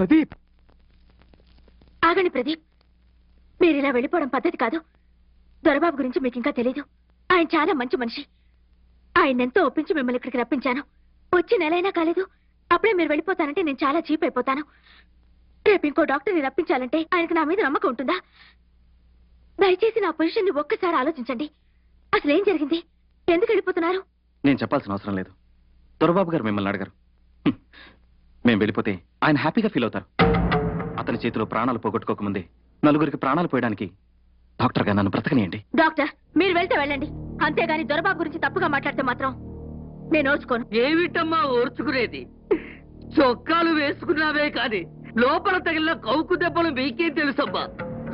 ప్రదీప్ ఆగండి ప్రదీప్, మీరు ఇలా వెళ్ళిపోవడం పద్ధతి కాదు. దొరబాబు గురించి మీకు ఇంకా తెలీదు. ఆయన చాలా మంచి మనిషి. ఆయన ఎంతో ఒప్పించి మిమ్మల్ని ఇక్కడికి రప్పించాను. వచ్చి నెలైనా కాలేదు, అప్పుడే మీరు వెళ్ళిపోతానంటే నేను చాలా చీప్ అయిపోతాను. రేపు ఇంకో డాక్టర్ని రప్పించాలంటే ఆయనకు నా మీద నమ్మకం ఉంటుందా? దయచేసి నా పొజిషన్ ని ఒక్కసారి ఆలోచించండి. అసలు ఏం జరిగింది? ఎందుకు వెళ్ళిపోతున్నారు? నేను చెప్పాల్సిన అవసరం లేదు. దొరబాబు గారు మిమ్మల్ని అడగారు. మేము వెళ్ళిపోతే ఆయన హ్యాపీగా ఫీల్ అవుతారు. అతని చేతిలో ప్రాణాలు పోగొట్టుకోకముందే నలుగురికి ప్రాణాలు పోయడానికి డాక్టర్ గారు నన్ను బ్రతకనియండి. డాక్టర్, మీరు వెళ్తే వెళ్ళండి, అంతేగాని దొరబాబు గురించి తప్పుగా మాట్లాడితే మాత్రం నేను ఓర్చుకోను. ఏమిటమ్మా ఓర్చుకునేది? చొక్కాలు వేసుకున్నావే కాని లోపల తగిలిన కౌకు దెబ్బలు మీకేం తెలుసమ్మా?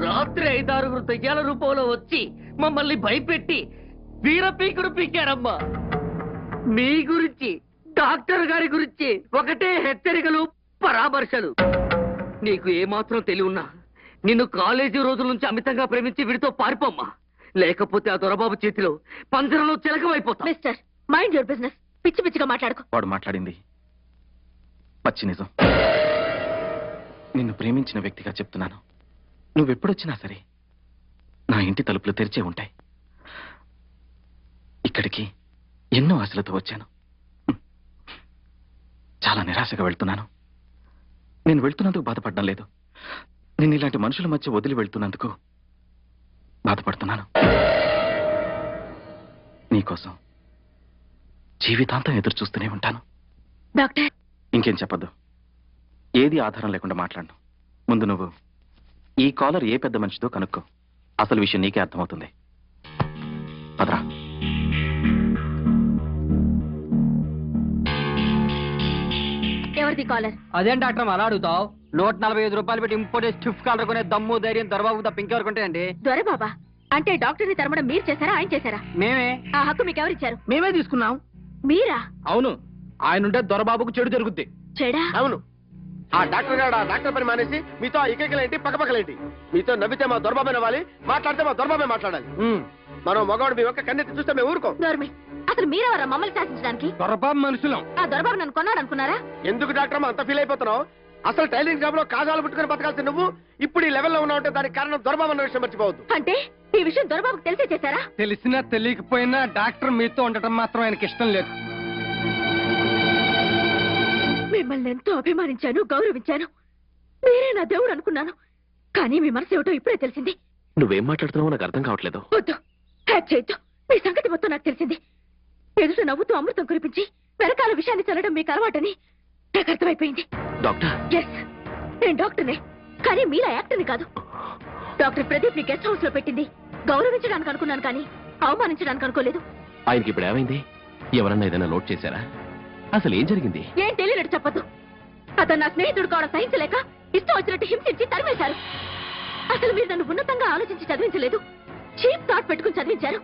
రాత్రి 5-6 దయ్యాల రూపంలో వచ్చి మమ్మల్ని భయపెట్టి వీరపీకుడు పీకారమ్మా. మీ గురించి, డాక్టర్ గారి గురించి ఒకటే హెచ్చరికలు, పరామర్శలు. నీకు ఏమాత్రం తెలియన్నా నిన్ను కాలేజీ రోజుల నుంచి అమితంగా ప్రేమించి వీడితో పారిపోమ్మా. లేకపోతే ఆ దొరబాబు చేతిలో పంజరంలో చిలకమైపోతా. Mister, mind your business. పిచ్చి పిచ్చిగా మాట్లాడుకో. వాడు మాట్లాడింది పచ్చి నిజం. నిన్ను ప్రేమించిన వ్యక్తిగా చెప్తున్నాను. నువ్వెప్పుడొచ్చినా సరే నా ఇంటి తలుపులు తెరిచే ఉంటాయి. ఇక్కడికి ఎన్నో ఆశలతో వచ్చాను. చాలా నిరాశగా వెళ్తున్నాను. నేను వెళ్తున్నందుకు బాధపడడం లేదు. నేను ఇలాంటి మనుషుల మధ్య వదిలి వెళ్తున్నందుకు బాధపడుతున్నాను. నీకోసం జీవితాంతం ఎదురు చూస్తూనే ఉంటాను. డాక్టర్, ఇంకేం చెప్పద్దు. ఏది ఆధారం లేకుండా మాట్లాడను. ముందు నువ్వు ఈ కాలర్ ఏ పెద్ద మనిషితో కనుక్కో. అసలు విషయం నీకే అర్థమవుతుంది. పదరా. ఎవరిది కాలర్? అదేం డాక్టర్ అలా అడుగుతావు? 145 రూపాయలు పెట్టి ఇంపోర్టెడ్ స్టిఫ్ కాలర్ కొనే దమ్ము ధైర్యం దొరబాబు తప్ప ఇంకెవరుకుంటాయండి? దొరబాబా అంటే డాక్టర్ ని తరమడం మీరు చేశారా, ఆయన చేశారా? మేమే. ఆ హక్కు మీకు ఎవరిచ్చారు? మేమే తీసుకున్నాం. మీరా? అవును, ఆయన ఉంటే దొరబాబుకు చెడు జరుగుద్ది. చెడా? అవును. ఆ డాక్టర్ గారు ఆ డాక్టర్ పని మానేసి మీతో ఆ ఇకలేంటి పక్కపక్కలేంటి? మీతో నవ్వితే మా దొరబాబే నవ్వాలి, మాట్లాడితే మా దొరబాబే మాట్లాడాలి. మనం మగవాడు మీ ఒక్క కన్నెత్తి చూస్తే మేము ఊరుకోం. దొరమి, అసలు మీరెవరా మమ్మల్ని శాసించడానికి? దొరబాబు మనుషులం. ఆ దొరబాబు నన్ను కొన్నాడు అనుకున్నారా? ఎందుకు డాక్టర్ అంత ఫీల్ అయిపోతున్నావు? అసలు టైలరింగ్ జాబ్ లో కాజాలు పుట్టుకుని బతకాల్సి నువ్వు ఇప్పుడు ఈ లెవెల్లో ఉన్నావు. దానికి కారణం దొరబాబు అన్న విషయం మర్చిపోవద్దు. అంటే ఈ విషయం దొరబాబుకు తెలిసే చేశారా? తెలిసినా తెలియకపోయినా డాక్టర్ మీతో ఉండటం మాత్రం ఆయనకి ఇష్టం లేదు. మిమ్మల్ని ఎంతో అభిమానించాను, గౌరవించాను. మీరే నా దేవుడు అనుకున్నాను. కానీ మీ మనసు ఏమిటో ఇప్పుడే తెలిసింది. నువ్వేం మాట్లాడుతున్నావో నాకు అర్థం కావట్లేదు. వద్దు, హ్యాక్ చేయొద్దు. మీ సంగతి మొత్తం నాకు తెలిసింది. ఎదుట నవ్వుతూ అమృతం కురిపించి వెనకాల విషయాన్ని చల్లడం మీకు అలవాటని నాకు అర్థమైపోయింది. డాక్టర్, ఎస్, నేను డాక్టర్నే, కానీ మీరా యాక్టర్ని కాదు. డాక్టర్ ప్రదీప్ ని గెస్ట్ హౌస్ లో పెట్టింది గౌరవించడానికి అనుకున్నాను, కానీ అవమానించడానికి అనుకోలేదు. ఆయనకి ఇప్పుడు ఏమైంది? ఎవరన్నా ఏదైనా నోట్ చేశారా? అసలు ఏం జరిగింది? ఏం తెలియనట్టు చెప్పద్దు. అతను నా స్నేహితుడు కావడం సహించలేక ఇష్టం వచ్చినట్టు హింసించి తరిమేశారు. అసలు మీరు నన్ను ఉన్నతంగా ఆలోచించి చదివించలేదు, చీప్ థాట్ పెట్టుకుని చదివించారు.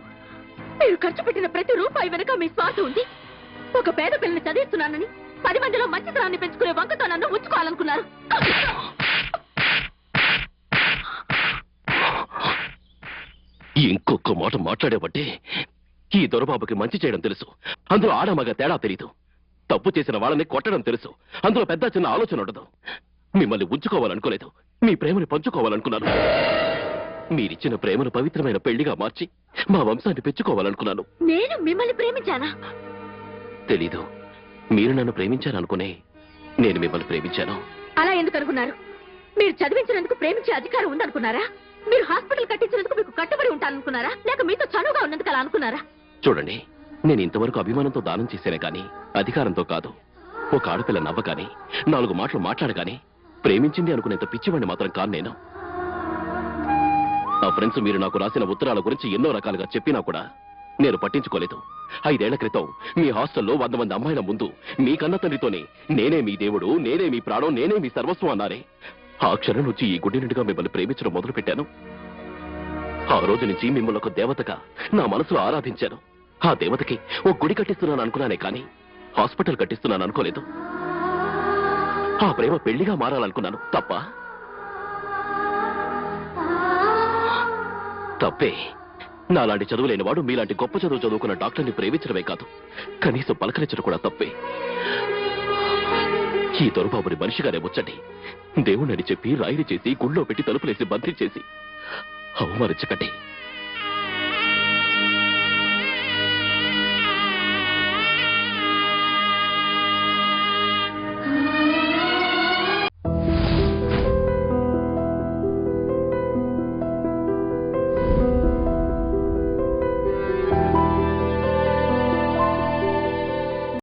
మీరు ఖర్చు పెట్టిన ప్రతి రూపాయి వెనక మీ స్వార్థం ఉంది. ఒక పేద పిల్లని చదివిస్తున్నానని 10 మందిలో మంచితనాన్ని పెంచుకునే వంకతో నన్ను ఉంచుకోవాలనుకున్నారు. ఇంకొక మాట మాట్లాడేబట్టే ఈ దొరబాబుకి మంచి చేయడం తెలుసు. అందులో ఆడమగ తేడా తెలీదు. తప్పు చేసిన వాళ్ళని కొట్టడం తెలుసు. అందులో పెద్ద చిన్న ఆలోచన ఉండదు. మిమ్మల్ని ఉంచుకోవాలనుకోలేదు, మీ ప్రేమను పంచుకోవాలనుకున్నాను. మీరిచ్చిన ప్రేమను పవిత్రమైన పెళ్లిగా మార్చి మా వంశాన్ని పెంచుకోవాలనుకున్నాను. నేను మిమ్మల్ని ప్రేమించానా? తెలీదు. మీరు నన్ను ప్రేమించారనుకునే నేను మిమ్మల్ని ప్రేమించాను. అలా ఎందుకు అనుకున్నారు? మీరు చదివించినందుకు ప్రేమించే అధికారం ఉందనుకున్నారా? మీరు హాస్పిటల్ కట్టించినందుకు మీకు కట్టుబడి ఉంటాననుకున్నారా? లేక మీతో చనువుగా ఉన్నందుకు అలా అనుకున్నారా? చూడండి, నేను ఇంతవరకు అభిమానంతో దానం చేశానే కానీ అధికారంతో కాదు. ఒక ఆడపిల్ల నవ్వగాని 4 మాటలు మాట్లాడగాని ప్రేమించింది అనుకునేంత పిచ్చివాడిని మాత్రం కాదు నేను. నా ఫ్రెండ్స్ మీరు నాకు రాసిన ఉత్తరాల గురించి ఎన్నో రకాలుగా చెప్పినా కూడా నేను పట్టించుకోలేదు. 5 ఏళ్ల క్రితం మీ హాస్టల్లో 100 మంది అమ్మాయిల ముందు మీ కన్న తండ్రితోనే నేనే మీ దేవుడు, నేనే మీ ప్రాణం, నేనే మీ సర్వస్వం అన్నారే. ఆ క్షణం నుంచి ఈ గుడి నిండుగా మిమ్మల్ని ప్రేమించడం మొదలు పెట్టాను. ఆ రోజు నుంచి మిమ్మల్ని ఒక దేవతగా నా మనసులో ఆరాధించాను. ఆ దేవతకి ఓ గుడి కట్టిస్తున్నాను అనుకున్నానే కానీ హాస్పిటల్ కట్టిస్తున్నాను అనుకోలేదు. ఆ ప్రేమ పెళ్లిగా మారాలనుకున్నాను. తప్పే. నాలాంటి చదువులేని వాడు మీలాంటి గొప్ప చదువు చదువుకున్న డాక్టర్ని ప్రేమించడమే కాదు, కనీసం పలకరించడం కూడా తప్పే. ఈ దొరబాబుని మనిషిగానే ముచ్చండి. దేవుణ్ణని చెప్పి రాయిని చేసి గుళ్ళో పెట్టి తలుపులేసి బంధించేసి అవమానించకండి.